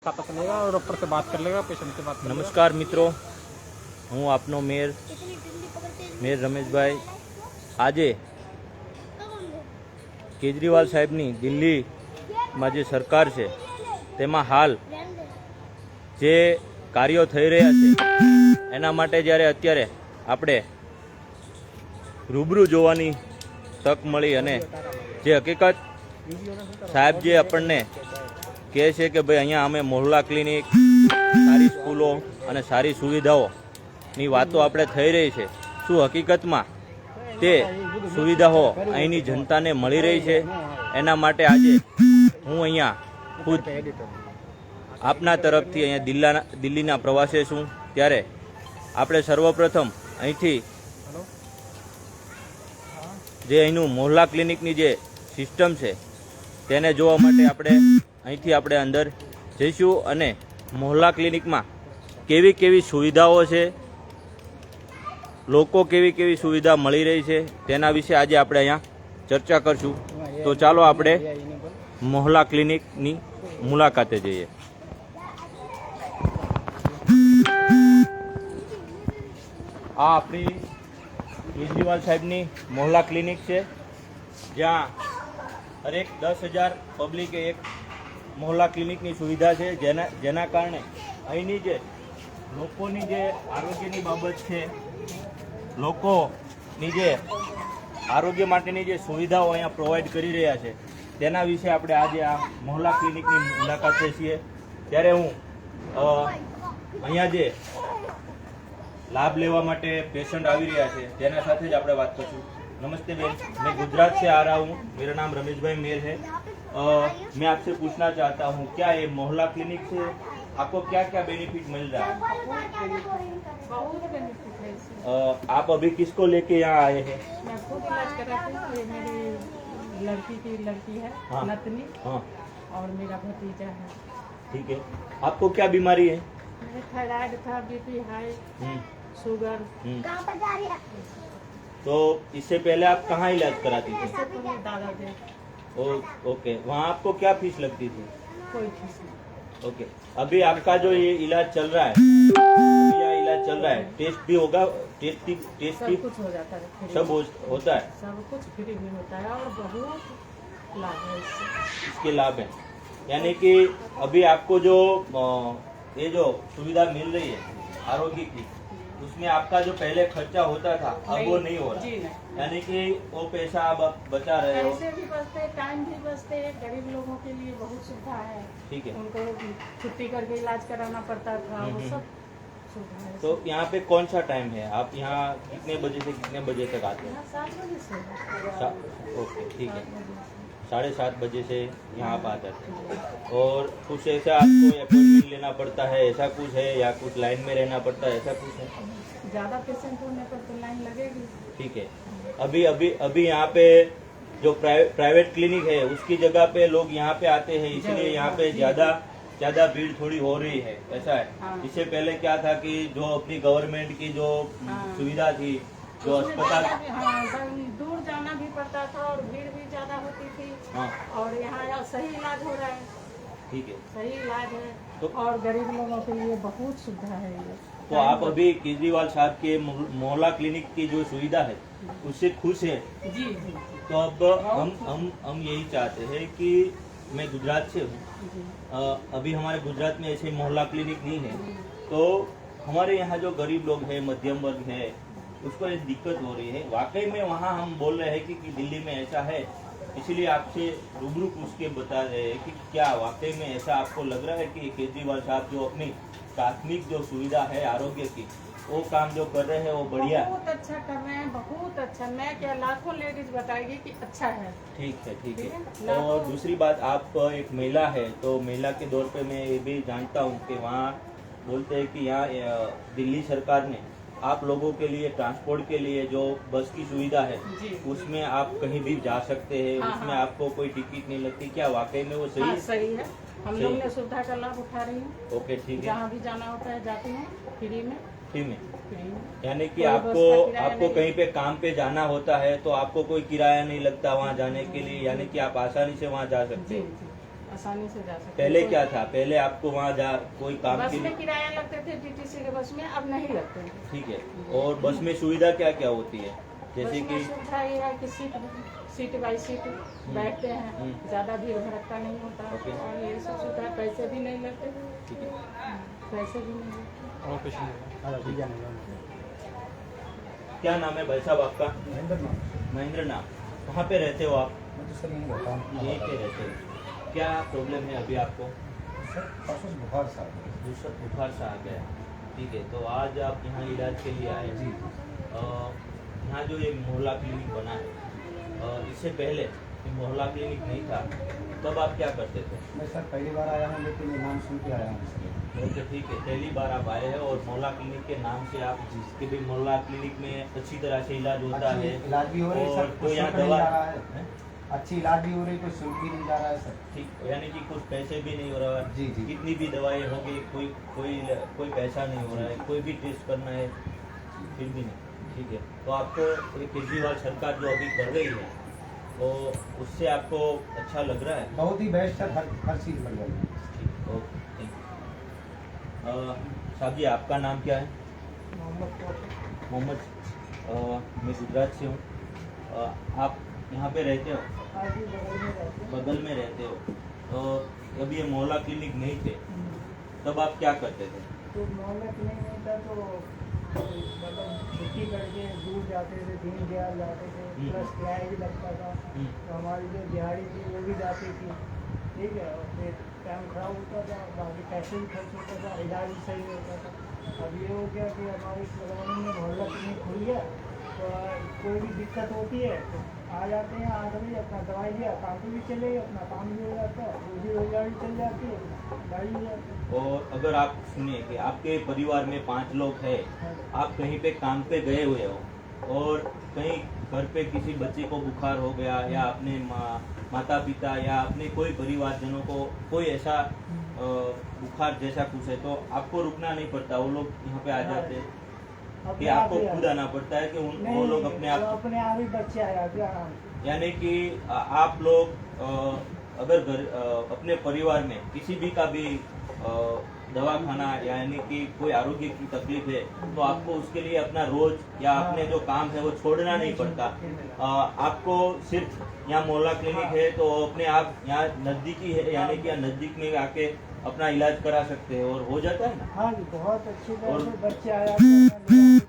खाता चलेगा और ऊपर से बात कर लेगा, पेशेंट से बात कर लेगा। नमस्कार मित्रों, હું આપનો મેયર રમેશભાઈ। આજે કેજરીવાલ સાહેબની દિલ્હીમાં જે સરકાર છે તેમાં હાલ જે કાર્યો થઈ રહ્યા છે એના માટે જ્યારે અત્યારે આપણે રૂબરૂ જોવાની તક મળી અને જે હકીકત સાહેબ જે આપણને કહે છે કે ભાઈ અહીંયા અમે મોહલ્લા ક્લિનિક, સારી સ્કૂલો અને સારી સુવિધાઓની વાતો આપણે થઈ રહી છે, શું હકીકતમાં તે સુવિધાઓ અહીંની જનતાને મળી રહી છે? એના માટે આજે હું અહીંયા ખુદ આપના તરફથી અહીંયા દિલ્હીના પ્રવાસે છું। ત્યારે આપણે સર્વપ્રથમ અહીંથી જે અહીંનું મોહલ્લા ક્લિનિકની જે સિસ્ટમ છે તેને જોવા માટે આપણે અહીંથી અંદર જઈશું અને મોહલ્લા ક્લિનિકમાં કેવી કેવી સુવિધાઓ છે, લોકો કેવી કેવી સુવિધા મળી રહી છે તેના વિશે આજે આપણે અહીંયા ચર્ચા કરશું। તો ચાલો આપણે મોહલ્લા ક્લિનિકની મુલાકાતે જઈએ। આ આપણી કેજરીવાલ સાહેબની મોહલ્લા ક્લિનિક છે, જ્યાં હરેક 10,000 પબ્લિકે એક મોહલ્લા ક્લિનિકની સુવિધા છે, જેના કારણે અહીંની જે લોકોની જે આરોગ્યની બાબત છે, લોકોની જે આરોગ્ય માટેની જે સુવિધાઓ અહીંયા પ્રોવાઈડ કરી રહ્યા છે તેના વિશે આપણે આજે આ મોહલ્લા ક્લિનિકની મુલાકાતે છીએ। ત્યારે હું અહીંયા જે લાભ લેવા માટે પેશન્ટ આવી રહ્યા છે તેના સાથે જ આપણે વાત કરશું। नमस्ते बेन, मैं गुजरात से आ रहा हूँ, मेरा नाम रमेश भाई मेर है। मैं आपसे पूछना चाहता हूँ, क्या ये मोहल्ला क्लिनिक से आपको क्या क्या बेनिफिट मिल रहा है? बहुत बेनिफिट है इससे। आप अभी किसको लेके यहाँ आए हैं? मैं खुद इलाज कराती हूँ, ये मेरी लड़की है, हाँ। नतनी, हाँ, और मेरा भतीजा है। ठीक है। आपको क्या बीमारी है? मेरे थायराइड था, बीपी हाई, शुगर। तो इससे पहले आप कहाँ इलाज कराती थी? इससे तो मेरे दादा थे, ओके, वहाँ आपको क्या फीस लगती थी? कोई फीस नहीं। ओके, अभी आपका जो ये इलाज चल रहा है, यहाँ इलाज चल रहा है, टेस्ट भी होगा, टेस्ट भी सब कुछ हो जाता है फ्री, सब होता है, सब कुछ फ्री में होता है और बहुत लाभ है इससे। इसके लाभ है। यानी कि अभी आपको जो ये जो सुविधा मिल रही है आरोग्य की, उसमें आपका जो पहले खर्चा होता था अब वो नहीं हो रहा, जी नहीं। यानी कि वो पैसा अब आप बचा रहे हो। पैसे भी बचते, टाइम भी बचते, गरीब लोगों के लिए बहुत सुविधा है। ठीक है। उनको छुट्टी करके इलाज कराना पड़ता था, वो सब सुविधा है। तो यहाँ पे कौन सा टाइम है? आप यहाँ कितने बजे से कितने बजे तक आते हैं? यहाँ 7 बजे से है। ओके, ठीक है। 7 बजे से। 7:30 बजे से यहाँ आप आ जाते हैं। और कुछ ऐसा आपको अपॉइंटमेंट लेना पड़ता है, ऐसा कुछ है, या कुछ लाइन में रहना पड़ता है, ऐसा कुछ है? ज्यादा पेशेंट होने पर तो लाइन लगेगी। ठीक है। अभी यहाँ पे जो प्राइवेट क्लिनिक है उसकी जगह पे लोग यहाँ पे आते हैं, इसलिए यहाँ पे ज्यादा भीड़ थोड़ी हो रही है, ऐसा है। हाँ। इससे पहले क्या था कि जो अपनी गवर्नमेंट की जो सुविधा थी, जो उसमें अस्पताल, ज्यादा भी- हाँ, दूर जाना भी पड़ता था और भीड़ भी ज्यादा होती थी। हाँ, और यहाँ सही इलाज हो रहा है, ठीक है। सही इलाज है, तो- और गरीब लोगों के लिए बहुत सुविधा है ये। तो आप अभी केजरीवाल साहब के मोहल्ला क्लिनिक की जो सुविधा है उससे खुश है? जी जी तो अब हम यही चाहते हैं कि मैं गुजरात से हूँ, जी अभी हमारे गुजरात में ऐसे मोहल्ला क्लिनिक नहीं है, तो हमारे यहाँ जो गरीब लोग हैं, मध्यम वर्ग है, उसको एक दिक्कत हो रही है। वाकई में वहाँ हम बोल रहे हैं कि दिल्ली में ऐसा है, इसलिए आपसे रूबरू पूछ के बता रहे हैं कि क्या वाकई में ऐसा आपको लग रहा है कि केजरीवाल साहब जो अपनी प्राथमिक जो सुविधा है आरोग्य की, वो काम जो कर रहे हैं वो बढ़िया है? बहुत अच्छा कर रहे हैं, बहुत अच्छा। मैं क्या, लाखों लेडीज बताएगी कि अच्छा है। ठीक है, ठीक ठीक है। है। और दूसरी बात, आप एक महिला है, तो महिला के दौर पे मैं ये भी जानता हूँ कि वहाँ बोलते हैं कि यहाँ दिल्ली सरकार ने आप लोगों के लिए ट्रांसपोर्ट के लिए जो बस की सुविधा है जी। उसमें आप कहीं भी जा सकते हैं, हाँ, उसमें हाँ। आपको कोई टिकट नहीं लगती। क्या वाकई में वो सही हाँ, है? सही है। हम सही लोग है। ने सुविधा का लाभ उठा रही हूँ, ओके, ठीक है। जहाँ भी जाना होता है जाती हूँ फ्री में। ठीक है। फ्री में यानी कि कोई बस आपको का किराया आपको नहीं। कहीं पे काम पे जाना होता है तो आपको कोई किराया नहीं लगता वहाँ जाने के लिए, यानी कि आप आसानी से वहाँ जा सकते जी हैं। जी आसानी से जा सकते पहले हैं। क्या था? पहले आपको वहाँ जा कोई काम बस के में लिए, किराया लगते थे टीटीसी के बस में, अब नहीं लगते हैं। ठीक है। और बस में सुविधा क्या क्या होती है? जैसे बस में कि सुविधा ये है कि सीट बाई सीट बैठते हैं, ज्यादा भीड़ भड़कता नहीं होता, ओके। और ये सब सुविधा, पैसे भी नहीं लगते, ठीक है। पैसे भी नहीं लगते। और पेशेंट क्या नाम है भाई साहब आपका? महेंद्र नाम। कहाँ पे रहते हो आप? यहीं पे रहते हो। क्या प्रॉब्लम है अभी आपको? बुखार सा बुखार सा आ गया, ठीक है। तो आज आप यहाँ इलाज के लिए आए। जी। यहाँ जो ये मोहल्ला क्लिनिक बना है, इससे पहले ये मोहल्ला क्लिनिक नहीं था, तब आप क्या करते थे? मैं सर पहली बार आया हूँ, लेकिन ये नाम सुन के आया हूँ सर। ओके, ठीक है। पहली बार आप आए हैं और मोहल्ला क्लिनिक के नाम से आप, जिसके भी मोहल्ला क्लिनिक में अच्छी तरह से इलाज होता अच्छी है, इलाज भी हो रही है और सर, तो कुछ यहाँ शुल्क नहीं दवा जा रहा है। अच्छी इलाज भी हो रही, कोई शुल्क भी नहीं जा रहा है सर। ठीक, यानी कि कुछ पैसे भी नहीं हो रहा है। जी जी। कितनी भी दवाएं होगी, कोई पैसा नहीं हो रहा है, कोई भी टेस्ट करना है फिर भी नहीं, ठीक है। तो आपको ये केजरीवाल सरकार जो अभी कर रही है, तो उससे आपको अच्छा लग रहा है? बहुत ही बेस्ट सर, हर चीज़ बढ़िया है। ठीक, ओके, थैंक यू। साहब जी, आपका नाम क्या है? मोहम्मद। मैं गुजरात से हूँ। आप यहाँ पे रहते हो? बगल में रहते हो। तो जब ये मोहल्ला क्लिनिक नहीं थे, तब आप क्या करते थे? तो मोहल्ला क्लिनिक नहीं था, तो मतलब छुट्टी करके दूर जाते थे, दीनदयाल जाते थे, प्लस किराया भी लगता था। तो हमारी जो दिहाड़ी थी वो भी जाती थी, ठीक है। और फिर टाइम खराब होता था, बाकी पैसे भी खर्च होता था, इलाज भी सही होता था। अब ये हो गया कि हमारी कॉलोनी में मोहल्ला क्लिनिक खुल गया, तो कोई भी दिक्कत होती है तो आ जाते हैं, आदमी अपना दवाई लिया, काम पे भी चले, अपना काम भी हो जाता है, रोजी रोजगार भी चल जाती है, गाड़ी भी जाती है। और अगर आप सुनिए कि आपके परिवार में 5 लोग हैं, आप कहीं पे काम पे गए हुए हो और कहीं घर पे किसी बच्चे को बुखार हो गया, या अपने माता पिता या अपने कोई परिवारजनों को कोई ऐसा बुखार जैसा कुछ है, तो आपको रुकना नहीं पड़ता, वो लोग यहाँ पे आ जाते हैं कि आपको खुद आना पड़ता है कि वो लोग अपने आप ही बच्चे आ जाते हैं आराम से। यानी कि आप लोग अगर अपने परिवार में किसी भी का भी दवाखाना यानी कि कोई आरोग्य की तकलीफ है, तो आपको उसके लिए अपना रोज या अपने जो काम है वो छोड़ना नहीं पड़ता। आपको सिर्फ यहाँ मोहल्ला क्लिनिक है तो अपने आप यहाँ नजदीकी है, यानी कि यहाँ नजदीक में आके अपना इलाज करा सकते हैं और हो जाता है ना। हाँ जी, बहुत अच्छी तरह से बच्चे आ जाते हैं,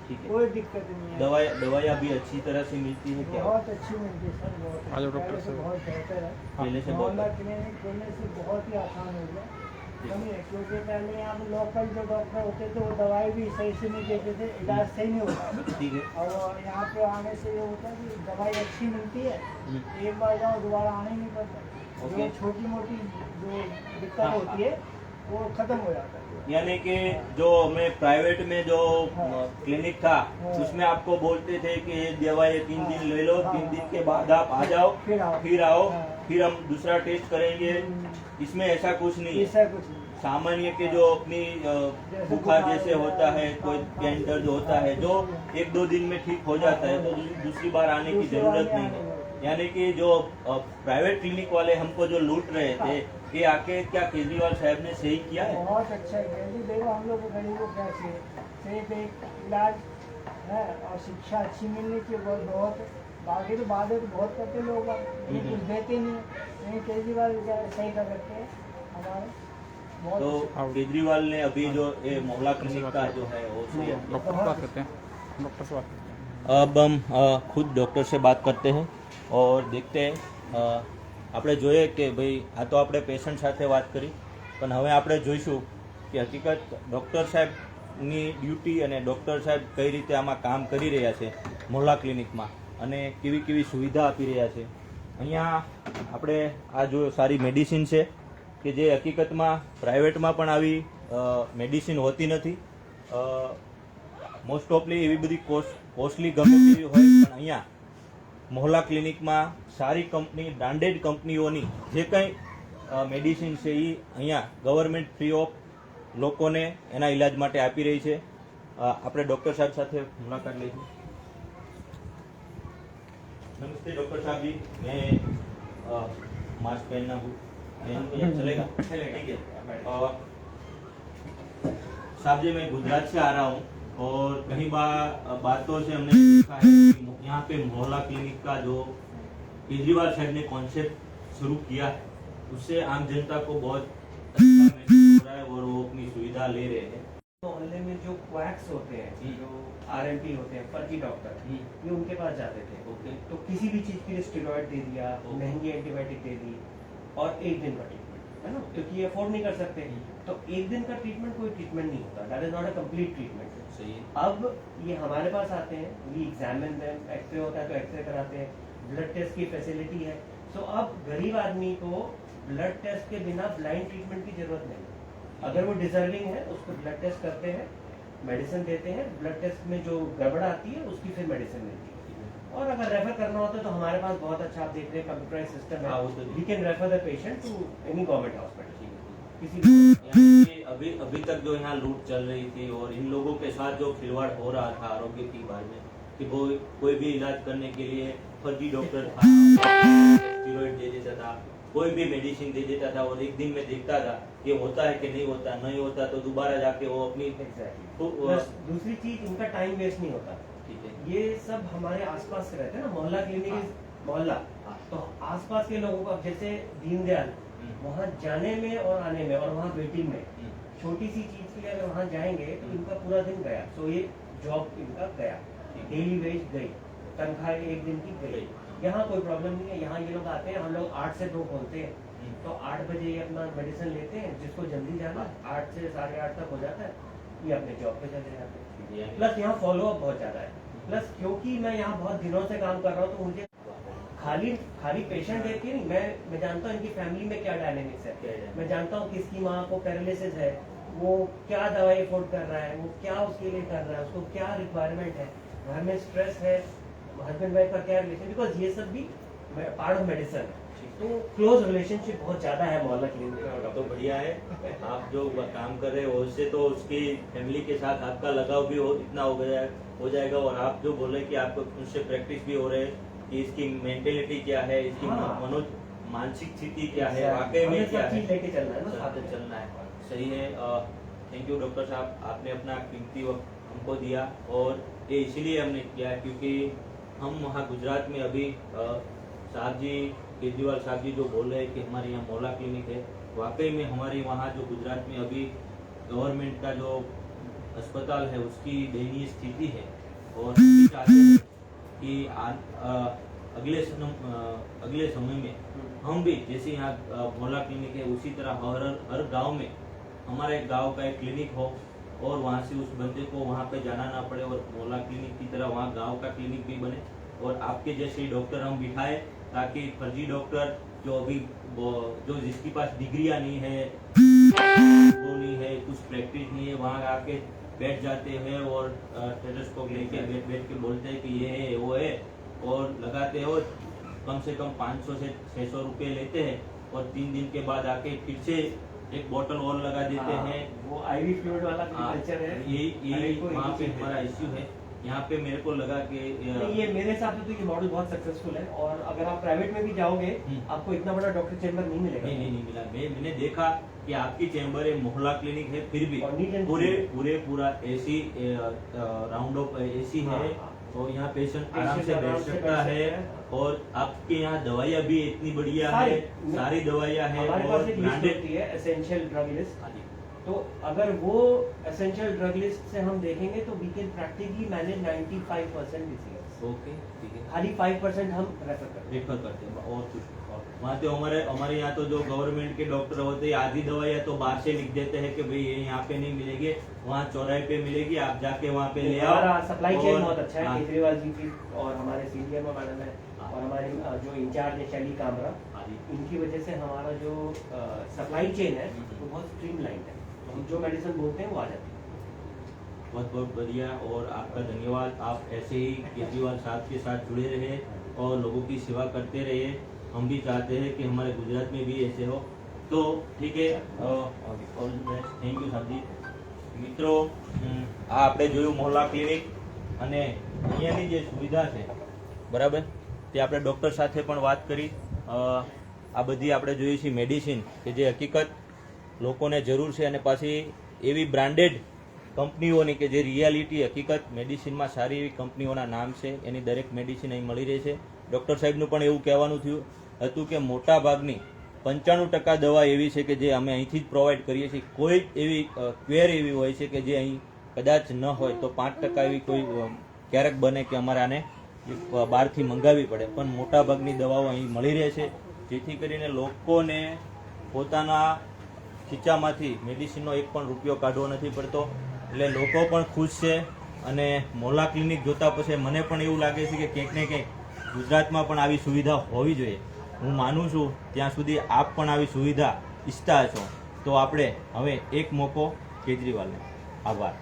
ठीक है। कोई दिक्कत नहीं है। दवाइयाँ भी अच्छी तरह से मिलती है क्या? बहुत अच्छी मिलती है सर, बहुत आज अच्छी। डॉक्टर पहले से साहब। बहुत बेहतर है। पहले से बहुत मोहल्ला क्लिनिक खोलने से बहुत ही आसान हो गया, समझे। क्योंकि पहले यहाँ पे लोकल जो डॉक्टर होते थे वो दवाई भी सही से नहीं देते थे, इलाज सही नहीं होता। ठीक है। और यहाँ पे आने से ये होता है कि दवाई अच्छी मिलती है, एक बार जाओ दोबारा आना ही नहीं पड़ता। ओके। जो छोटी मोटी जो दिक्कत होती है वो खत्म हो जाता है। यानी कि जो हमें प्राइवेट में जो क्लिनिक था, उसमें आपको बोलते थे कि ये दवाई 3 दिन ले लो, 3 दिन के बाद आप आ जाओ, फिर आओ, फिर हम दूसरा टेस्ट करेंगे। इसमें ऐसा कुछ नहीं है। ऐसा कुछ नहीं। सामान्य के जो अपनी बुखार जैसे होता है, कोई पेन दर्द होता है, जो 1-2 दिन में ठीक हो जाता है, तो दूसरी बार आने की जरूरत नहीं है। यानी कि जो प्राइवेट क्लिनिक वाले हमको जो लूट रहे थे, ये आके क्या केजरीवाल साहब ने सही किया है? बहुत अच्छा है जी। देखो हम लोग गरीबों क्या चाहिए, सिर्फ एक इलाज है और शिक्षा अच्छी मिलनी चाहिए, बहुत। बाकी तो बातें तो बहुत करते लोग, कुछ देते नहीं है। नहीं, केजरीवाल सही कर सकते हैं हमारे, बहुत तो अच्छे। केजरीवाल ने अभी जो ये मोहल्ला क्लिनिक का जो है वो सही है। डॉक्टर से बात करते हैं, डॉक्टर से बात करते हैं। अब हम खुद डॉक्टर से बात करते हैं और देखते हैं। આપણે જોઈએ કે ભાઈ આ તો આપણે પેશન્ટ સાથે વાત કરી, પણ હવે આપણે જોઈશું કે હકીકત ડૉક્ટર સાહેબની ડ્યુટી અને ડૉક્ટર સાહેબ કઈ રીતે આમાં કામ કરી રહ્યા છે મોહલ્લા ક્લિનિકમાં, અને કેવી કેવી સુવિધા આપી રહ્યા છે. અહીંયા આપણે આ જો સારી મેડિસિન છે કે જે હકીકતમાં પ્રાઇવેટમાં પણ આવી મેડિસિન હોતી નથી. મોસ્ટ ઓફલી એવી બધી કોસ્ટલી ગમે તેવી હોય, પણ અહીંયા મોહલ્લા ક્લિનિકમાં સારી કંપની, બ્રાન્ડેડ કંપનીઓની જે કંઈ મેડિસિન છે એ અહીંયા ગવર્મેન્ટ ફ્રી ઓફ લોકોને એના ઇલાજ માટે આપી રહી છે. આપણે ડૉક્ટર સાહેબ સાથે મુલાકાત લઈશું. नमस्ते डॉक्टर साहब जी, मैं मास्क पहनना हूँ ये चलेगा ठीक है। साहब जी मैं गुजरात से आ रहा हूँ और कई बातों से हमने देखा है कि यहाँ पे मोहल्ला क्लिनिक का जो केजरीवाल साहब ने कॉन्सेप्ट शुरू किया है उससे आम जनता को बहुत अच्छा महसूस हो रहा है और वो अपनी सुविधा ले रहे हैं। मोहल्ले में जो क्वैक्स होते हैं, जो आरएमपी होते हैं, फर्जी डॉक्टर, ये उनके पास जाते थे। ओके। तो किसी भी चीज के लिए स्टेरॉइड दे दिया, महंगी एंटीबायोटिक दे दी और 1 दिन का ट्रीटमेंट, है ना, क्योंकि ये अफोर्ड नहीं कर सकते। तो 1 दिन का ट्रीटमेंट कोई ट्रीटमेंट नहीं होता, that is not a complete treatment. सही है। अब ये हमारे पास आते हैं, वी एग्जामिन देम, एक्सरे होता है तो एक्सरे कराते हैं, ब्लड टेस्ट की फैसिलिटी है। सो अब गरीब आदमी को ब्लड टेस्ट के बिना ब्लाइंड ट्रीटमेंट की जरूरत नहीं। अगर वो डिजर्विंग है उसको ब्लड टेस्ट करते हैं, मेडिसिन देते हैं, ब्लड टेस्ट में जो गड़बड़ आती है उसकी फिर मेडिसिन मिलती है। और अगर रेफर करना होता है तो हमारे पास बहुत अच्छा, आप देख रहे हैं, कंप्यूटराइज सिस्टम है, we can refer the patient to any government hospital. किसी यहाँ पे अभी तक जो यहाँ लूट चल रही थी और इन लोगों के साथ जो खिलवाड़ हो रहा था आरोग्य की बारे में कि वो कोई भी इलाज करने के लिए फर्जी डॉक्टर था, स्टेरॉइड दे देता था, कोई भी मेडिसिन दे देता था और एक दिन में देखता था ये होता है कि नहीं होता, नहीं होता तो दोबारा जाके वो अपनी दूसरी चीज, इनका टाइम वेस्ट नहीं होता। ठीक है। ये सब हमारे आसपास से रहते हैं ना, मोहल्ला क्लिनिक, मोहल्ला, तो आसपास के लोगों को, अब जैसे दीनदयाल, वहाँ जाने में और आने में और वहाँ वेटिंग में, छोटी सी चीज के लिए अगर वहाँ जाएंगे तो इनका पूरा दिन गया। सो ये जॉब इनका गया, डेली वेज गई, तनख्वाह 1 दिन की गई। यहाँ कोई प्रॉब्लम नहीं है, यहाँ ये लोग आते हैं, हम लोग 8 से 2 खोलते हैं, तो 8 बजे ये अपना मेडिसिन लेते हैं, जिसको जल्दी जाना 8 से 8:30 तक हो जाता है, ये अपने जॉब पे चले जाते हैं। प्लस यहाँ फॉलो अप बहुत ज्यादा है, प्लस क्योंकि मैं यहाँ बहुत दिनों से काम कर रहा हूँ तो मुझे खाली पेशेंट देख के नहीं, मैं जानता हूँ इनकी फैमिली में क्या डायनेमिक्स है, मैं जानता हूँ किसकी माँ को पैरालिसिस है, वो क्या दवाई अफोर्ड कर रहा है, वो क्या उसके लिए कर रहा है, उसको क्या रिक्वायरमेंट है, घर में स्ट्रेस है, हस्बैंड वाइफ का क्या रिलेशन, बिकॉज ये सब भी पार्ट ऑफ मेडिसिन है। तो क्लोज रिलेशनशिप बहुत ज्यादा है मोहल्ला क्लिनिक। तो बढ़िया है, आप जो काम कर रहे हो उससे तो उसकी फैमिली के साथ आपका लगाव भी इतना हो जाएगा और आप जो बोले कि आपको उससे प्रैक्टिस भी हो रहे हैं कि इसकी मेंटेलिटी क्या है, इसकी मानसिक स्थिति क्या है, वाकई में क्या है, लेके चलना है ना, साथ चलना है। सही है। थैंक यू डॉक्टर साहब, आपने अपना कीमती वक्त हमको दिया और ये इसीलिए हमने किया है क्योंकि हम वहाँ गुजरात में अभी साहब जी, केजरीवाल साहब जी जो बोल रहे हैं कि हमारे यहाँ मोहल्ला क्लिनिक है, वाकई में हमारे वहाँ जो गुजरात में अभी गवर्नमेंट का जो अस्पताल है उसकी दयनीय स्थिति है और हम भी चाहते हैं कि अगले समय में हम भी जैसे यहाँ मोहल्ला क्लिनिक है उसी तरह हर गांव में हमारे गांव का एक क्लिनिक हो और वहाँ से उस बंदे को वहाँ पे जाना ना पड़े और मोहल्ला क्लिनिक की तरह वहाँ गांव का क्लिनिक भी बने और आपके जैसे डॉक्टर हम बिठाए ताकि फर्जी डॉक्टर जो अभी जो जिसके पास डिग्रियाँ नहीं है, वो नहीं है, कुछ प्रैक्टिस नहीं है, वहाँ आके बैठ जाते हैं और टेलीस्कोप लेके बैठ के बोलते हैं कि ये है वो है और लगाते हैं और कम से कम 500 से 600 रुपये लेते हैं और 3 दिन के बाद आके फिर से एक बोतल और लगा देते हैं। वो आईवी फ्लूइड वाला कल्चर है, ये वहाँ पे हमारा इश्यू है। यहाँ पे मेरे को लगा कि ये मेरे हिसाब से तो ये मॉडल बहुत सक्सेसफुल है और अगर आप प्राइवेट में भी जाओगे आपको इतना बड़ा डॉक्टर चेंबर नहीं मिलेगा। नहीं मिला। मैंने देखा कि आपकी चेंबर है, मोहल्ला क्लिनिक है, फिर भी पूरा एसी राउंड ऑफ एसी है तो यहाँ पेशेंट आराम से बैठ सकता है और आपके यहाँ दवाइयाँ भी इतनी बढ़िया है, सारी दवाइयाँ है और ब्रांडेड है, एसेंशियल ड्रग लिस्ट। तो अगर वो एसेंशियल ड्रग लिस्ट से हम देखेंगे तो we can practically manage 95% disease. Okay, ठीक है। खाली 5% हम रेफर करते हैं और कुछ वहाँ तो हमारे यहाँ तो जो गवर्नमेंट के डॉक्टर होते हैं आधी दवाइयाँ तो बाहर से लिख देते हैं कि भाई ये यहाँ पे नहीं मिलेगी, वहाँ चौराहे पे मिलेगी, आप जाके वहाँ पे ले आओ। हमारा सप्लाई चेन बहुत अच्छा है, केजरीवाल जी की और हमारे सीनियर मैडम है और हमारे जो इंचार्ज है शैली कामरा, इनकी वजह से हमारा जो सप्लाई चेन है वो बहुत स्ट्रीमलाइंड है, हम जो मेडिसिन बोलते हैं वो आ जाती है। बहुत बढ़िया और आपका धन्यवाद। आप ऐसे ही केजरीवाल साहब के साथ जुड़े रहे और लोगों की सेवा करते रहे। हम भी चाहते हैं कि हमारे गुजरात में भी ऐसे हो। तो ठीक है, થેન્ક યુ સાહેબ જી। મિત્રો આ આપણે જોયું મોહલ્લા ક્લિનિક અને અહીંયાની જે સુવિધા છે બરાબર, તે આપણે ડૉક્ટર સાથે પણ વાત કરી। આ બધી આપણે જોઈએ છીએ મેડિસિન કે જે હકીકત લોકોને જરૂર છે, અને પાછી એવી બ્રાન્ડેડ કંપનીઓની કે જે રિયાલિટી હકીકત મેડિસિનમાં સારી એવી કંપનીઓના નામ છે, એની દરેક મેડિસિન અહીં મળી રહે છે. ડૉક્ટર સાહેબનું પણ એવું કહેવાનું હતું કે મોટા ભાગની 95% દવા એવી છે કે જે અમે અહીંથી જ પ્રોવાઈડ કરીએ છીએ. કોઈ એવી ક્વેર એવી હોય છે કે જે અહીં કદાચ ન હોય તો 5% એવી કોઈ ક્યારેક બને કે અમારે આને બહારથી મંગાવવી પડે, પણ મોટાભાગની દવાઓ અહીં મળી રહે છે, જેથી કરીને લોકોને પોતાના ખીચામાંથી મેડિસિનનો એક પણ રૂપિયો કાઢવો નથી પડતો. એટલે લોકો પણ ખુશ છે. અને મોહલ્લા ક્લિનિક જોતા પછી મને પણ એવું લાગે છે કે ક્યાંક ને ક્યાંક ગુજરાતમાં પણ આવી સુવિધા હોવી જોઈએ. હું માનું છું ત્યાં સુધી આપ પણ આવી સુવિધા ઈચ્છતા છો તો આપણે હવે એક મોકો કેજરીવાલને. આભાર.